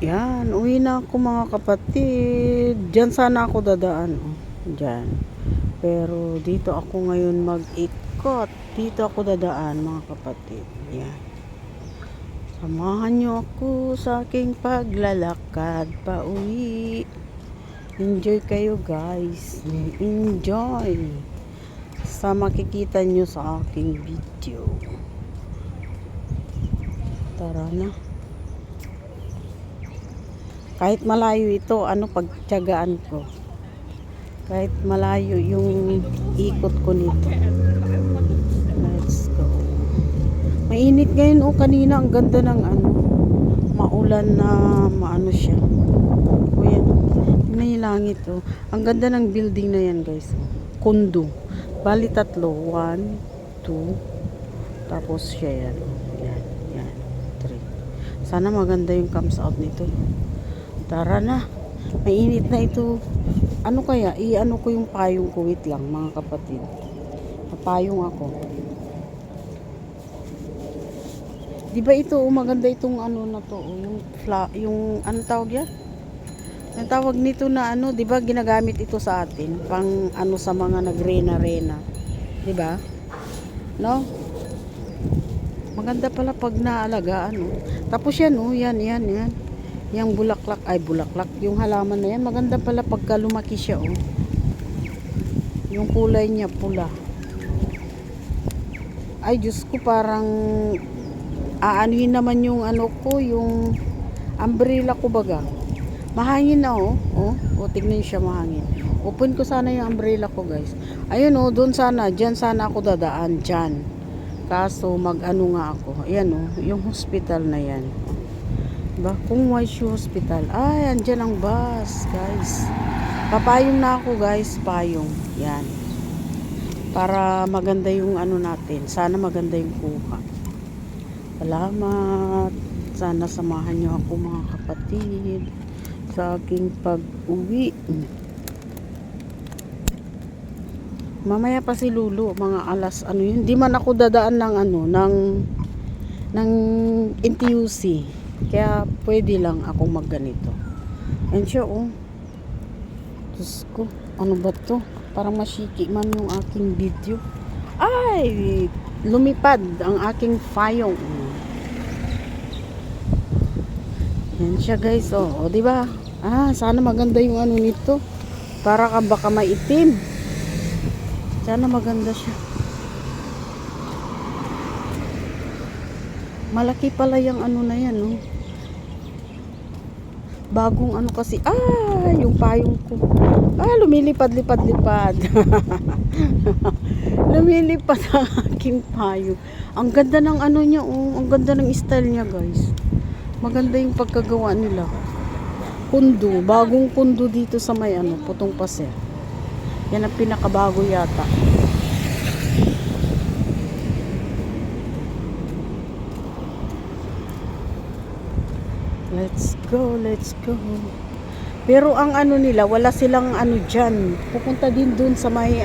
Yan, uwi na ako mga kapatid. Diyan sana ako dadaan. Oh. Diyan. Pero dito ako ngayon mag-ikot. Dito ako dadaan mga kapatid. Yan. Samahan nyo ako sa aking paglalakad pa uwi. Enjoy kayo guys. Enjoy. Sa makikita nyo sa aking video. Tara na. Kahit malayo ito, pagtiyagaan ko. Kahit malayo yung ikot ko nito. Let's go. Mainit ngayon, kanina ang ganda ng maulan na maano siya. O yan, yun yung langit Ang ganda ng building na yan guys. Condo. Bali 3. 1, 2, tapos siya yan. Yan, 3. Sana maganda yung comes out nito. Tara na. Mainit na ito. Ano kaya? I-ano ko yung payong ko. Wait lang mga kapatid. Napayong ako. Diba ito, maganda itong na to. Yung tawag yan? Ang tawag nito na diba ginagamit ito sa atin. Pang sa mga nagrena-rena. Diba? No? Maganda pala pag naalagaan. Tapos yan, yan. Yung bulaklak, yung halaman na yan, maganda pala pagka lumaki siya yung kulay niya pula. Ay Diyos ko, parang aanuhin naman yung yung umbrella ko baga. Mahangin na tignan niyo siya, mahangin. Open ko sana yung umbrella ko guys. Ayun doon sana, dyan sana ako dadaan, dyan. Kaso nga ako. Ayan yung hospital na yan. Diba? Kung Waishu Hospital. Ay, andyan ang bus, guys. Papayong na ako, guys. Payong. Yan. Para maganda yung natin. Sana maganda yung kuha. Salamat. Sana samahan nyo ako, mga kapatid, sa aking pag-uwi. Mamaya pa si Lulu, mga alas, yun. Di man ako dadaan ng ng NTUC. Kaya pwede lang akong magganito. And siya Diyos ko, ano ba to? Parang masiki man yung aking video. Ay, lumipad ang aking payong. Yan siya guys, diba? Sana maganda yung nito. Para ka baka maitim. Sana maganda siya. Malaki pala yung na yan, Bagong kasi. Yung payong ko. Lumilipad-lipad. Lumilipad ang aking payong. Ang ganda ng niya, Ang ganda ng style niya, guys. Maganda yung pagkagawa nila. Kundo. Bagong kundo dito sa may Putong Paser. Yan ang pinakabago yata. Let's go. Pero ang nila, wala silang dyan. Pupunta din dun sa may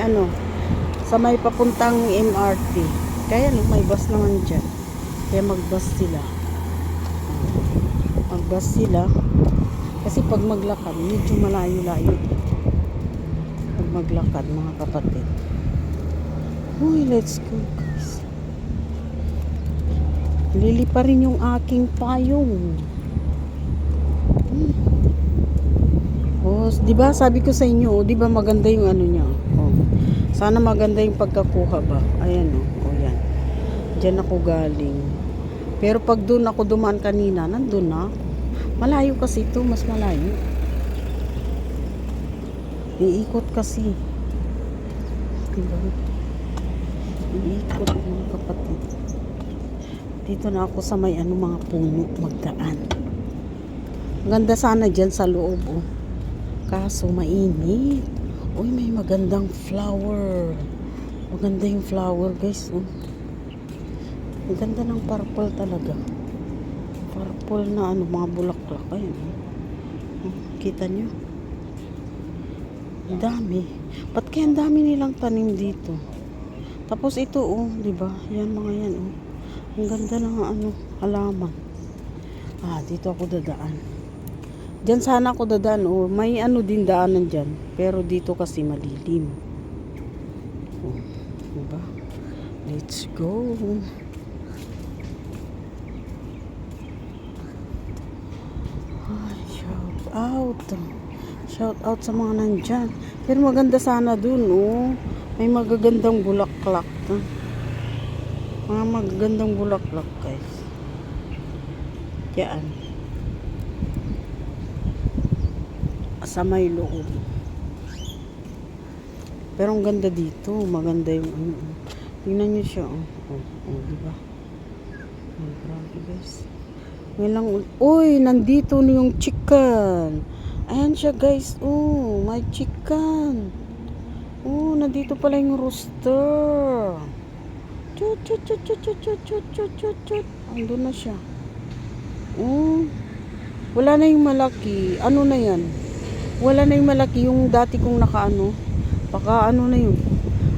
sa may papuntang MRT. Kaya may bus naman dyan. Kaya magbus sila. Kasi pag maglakad, medyo malayo-layo. Pag maglakad, mga kapatid. Uy, let's go guys. Lili pa rin yung aking payong. Di ba sabi ko sa inyo, di ba maganda yung niya. Sana maganda yung pagkakuha ba. Ayan yan. Diyan ako galing. Pero pag doon ako dumaan kanina, nandun na. Malayo kasi ito, mas malayo. Iikot kasi. Diba? Iikot mga kapatid. Dito na ako sa may mga puno magdaan. Ganda sana dyan sa loob kaso mainit. Uy, may magandang flower. Maganda yung flower guys ang ganda ng purple talaga. Purple na mga bulaklak. Ayun kita nyo, ang dami. Ba't kaya ang dami nilang tanim dito? Tapos ito diba yan mga yan ang ganda ng halaman. Dito ako dadaan. Diyan sana ako dadaan. Oh, may ano din daanan dyan. Pero dito kasi malilim. Oh, diba? Let's go. Ay, shout out. Shout out sa mga nandyan. Pero maganda sana dun, oh. May magagandang bulaklak. Mga magagandang bulaklak, guys. Yan. Sa may loob. Pero ang ganda dito. Maganda yung ano. Tingnan nyo siya, oh. Diba? Oh, grabe, guys. Ngayon, uy, nandito na yung chicken. Ayan siya, guys. Oh, may chicken. Oh, nandito pala yung rooster. Chut, chut, chut, chut, chut, chut, chut, chut, chut, chut. Andun na siya. Oh, wala na yung malaki. Ano na yan? Wala na yung malaki. Yung dati kong nakaano. Baka ano na yun.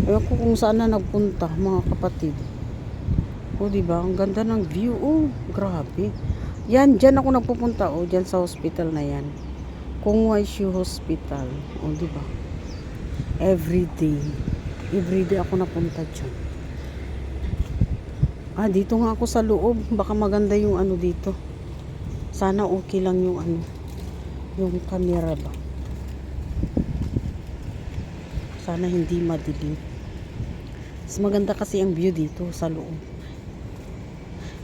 Ayaw ko kung saan na nagpunta, mga kapatid. Oh, diba? Ang ganda ng view. Oh, grabe. Yan, dyan ako nagpupunta. Oh, dyan sa hospital na yan. Kung Waishu Hospital. Oh, diba? Everyday ako napunta dyan. Ah, dito nga ako sa loob. Baka maganda yung ano dito. Sana okay lang yung ano. Yung camera ba. Sana hindi madilim. Mas maganda kasi ang view dito sa loob.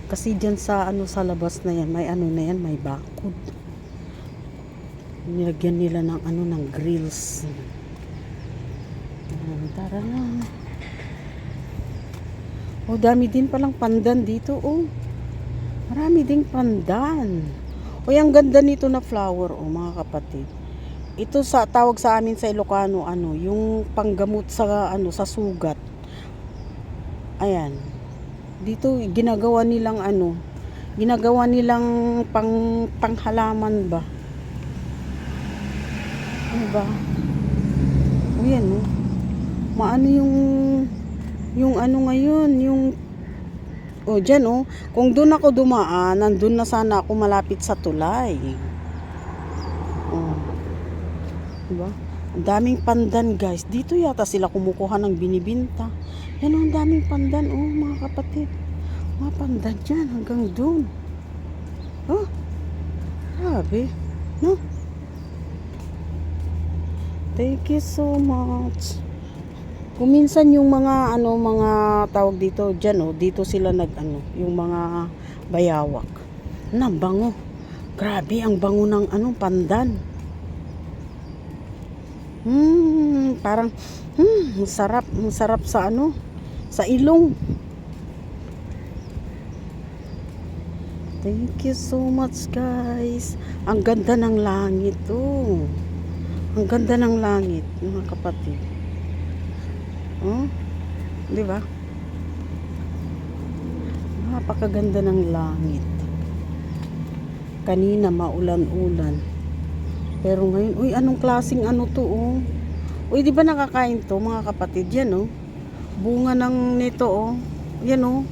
Kasi dyan sa ano sa labas na yan, may ano na yan, may bakod. Nilagyan nila ng ano ng grills. Tara na. Oh, dami din palang pandan dito, oh. Marami ding pandan. Oh, ang ganda nito na flower, oh, mga kapatid. Ito sa tawag sa amin sa Ilocano, ano, yung panggamot sa ano sa sugat. Ayan. Dito ginagawa nilang ano, ginagawa nilang panghalaman ba? Ano ba? O yan, no? Maano yung ano ngayon, yung o dyan, oh. Kung doon ako dumaan, nandun na sana ako malapit sa tulay. Oh. Diba? Ang daming pandan, guys. Dito yata sila kumukuha ng binibinta. Yan, oh, ang daming pandan, oh, mga kapatid. Mga pandan dyan, hanggang doon. Oh, grabe. No? Thank you so much. Kung minsan yung mga ano, mga tawag dito diyan, oh, dito sila nag-ano, yung mga bayawak. Bango. Grabe ang bango ng ano, pandan. Parang sarap sa ano, sa ilong. Thank you so much, guys. Ang ganda ng langit, oh. Ang ganda ng langit, mga kapatid. Oh, di ba? Napakaganda ng langit. Kanina maulan-ulan. Pero ngayon, uy, anong klaseng ano to, oh? Uy, di ba nakakain to, mga kapatid? Yan, oh. Bunga ng nito, oh. Yan, oh.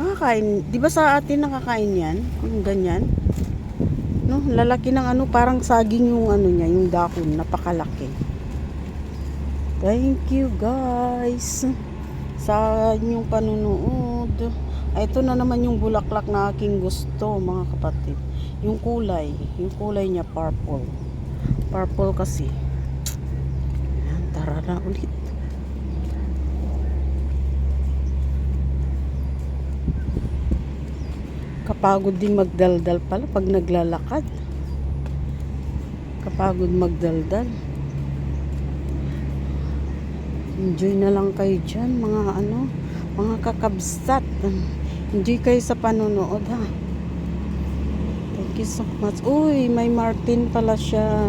Nakakain. Di ba sa atin nakakain yan? Ang ganyan. No, lalaki ng ano, parang saging yung ano niya, yung dahon, napakalaki. Thank you, guys, sa inyong panunood. Ito na naman yung bulaklak na aking gusto, mga kapatid. Yung kulay niya purple. Purple kasi. Ayan, tara na ulit. Kapagod din magdaldal pala pag naglalakad. Kapagod magdaldal. Enjoy na lang kayo dyan, mga ano, mga kakabsat. Enjoy kayo sa panonood, ha. Thank you so much. Uy, may Martin pala siya.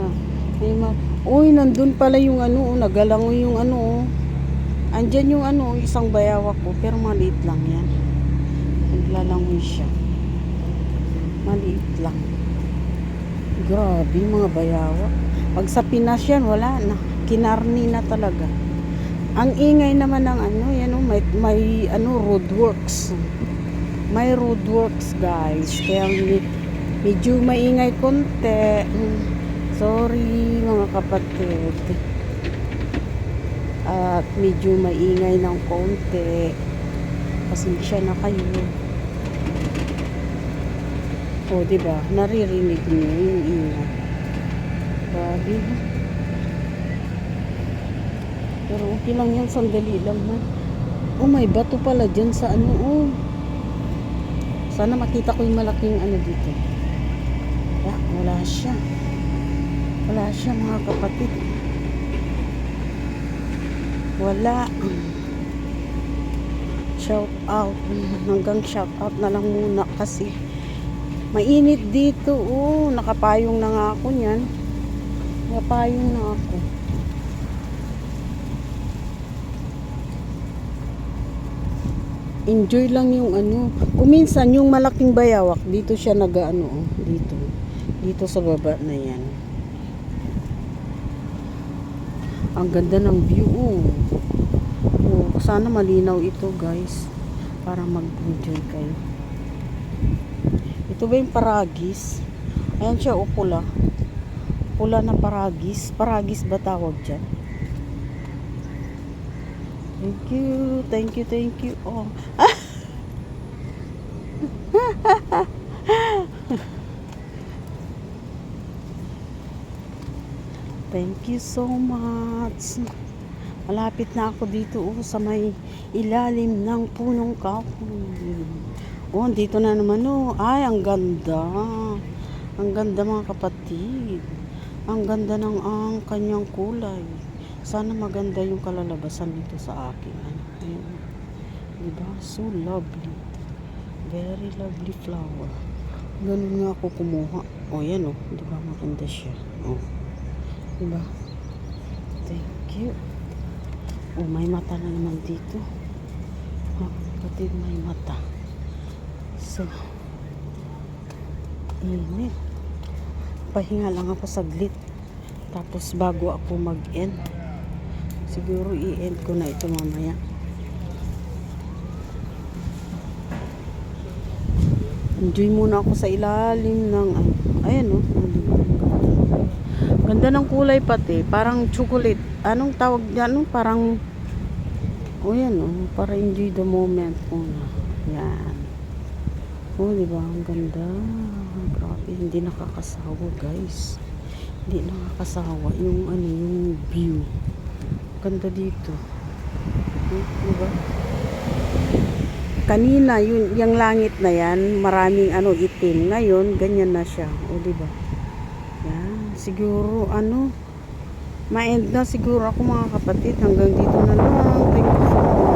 Uy, nandun pala yung ano, nagalangoy yung ano. Andyan yung ano, isang bayawak ko, pero maliit lang yan. Naglalangoy siya. Maliit lang. Grabe, mga bayawak. Pag sa Pinas yan, wala na. Kinarni na talaga. Ang ingay naman ng ano, yan, may ano, roadworks. May roadworks, guys. Kaya Medyo maingay konti. Sorry mga kapatid. At medyo maingay ng konti. Pasensya na kayo. O, diba? Naririnig niyo yung ingay. Grabe. Pero okay lang yan. Sandali lang na. Oh, may bato pala dyan sa ano. Oh. Sana makita ko yung malaking ano dito. Wala siya. Wala siya mga kapatid. Wala. Shout out. Hanggang shout out na lang muna kasi mainit dito. Oh, nakapayong na nga ako niyan. Nakapayong na ako. Enjoy lang yung ano. Kuminsan yung malaking bayawak, dito siya nag-ano, dito. Dito sa baba na yan. Ang ganda ng view, oh. Oh, sana malinaw ito, guys. Para mag-enjoy kayo. Ito ba yung paragis? Ayan siya, oh, pula. Pula na paragis. Paragis ba tawag dyan? Thank you, thank you, thank you. Oh. Thank you so much. Malapit na ako dito sa may ilalim ng punong kahoy. Oh, dito na naman Ay, ang ganda. Ang ganda mga kapatid. Ang ganda ng kanyang kulay. Sana maganda yung kalalabasan nito sa akin. Ayan. Diba? So lovely. Very lovely flower. Ganun nga ako kumuha. O yan Diba? Maganda siya. Diba? Thank you. May mata na naman dito. Kapatid, may mata. So, init. Pahinga lang ako saglit. Tapos bago ako mag-end. Siguro i-end ko na ito mamaya. Enjoy muna ako sa ilalim ng ayan ganda ng kulay pati. Parang chocolate. Anong tawag dyan? Parang yan para enjoy the moment muna. Yan. Diba? Ang ganda. Grabe. Hindi nakakasawa, guys. Hindi nakakasawa yung yung view. Ganda dito. Diba? Kanina yung langit na yan, maraming itim. Ngayon ganyan na siya. Diba? Yan, siguro ma-end na siguro ako mga kapatid. Hanggang dito na lang. Thank you so much.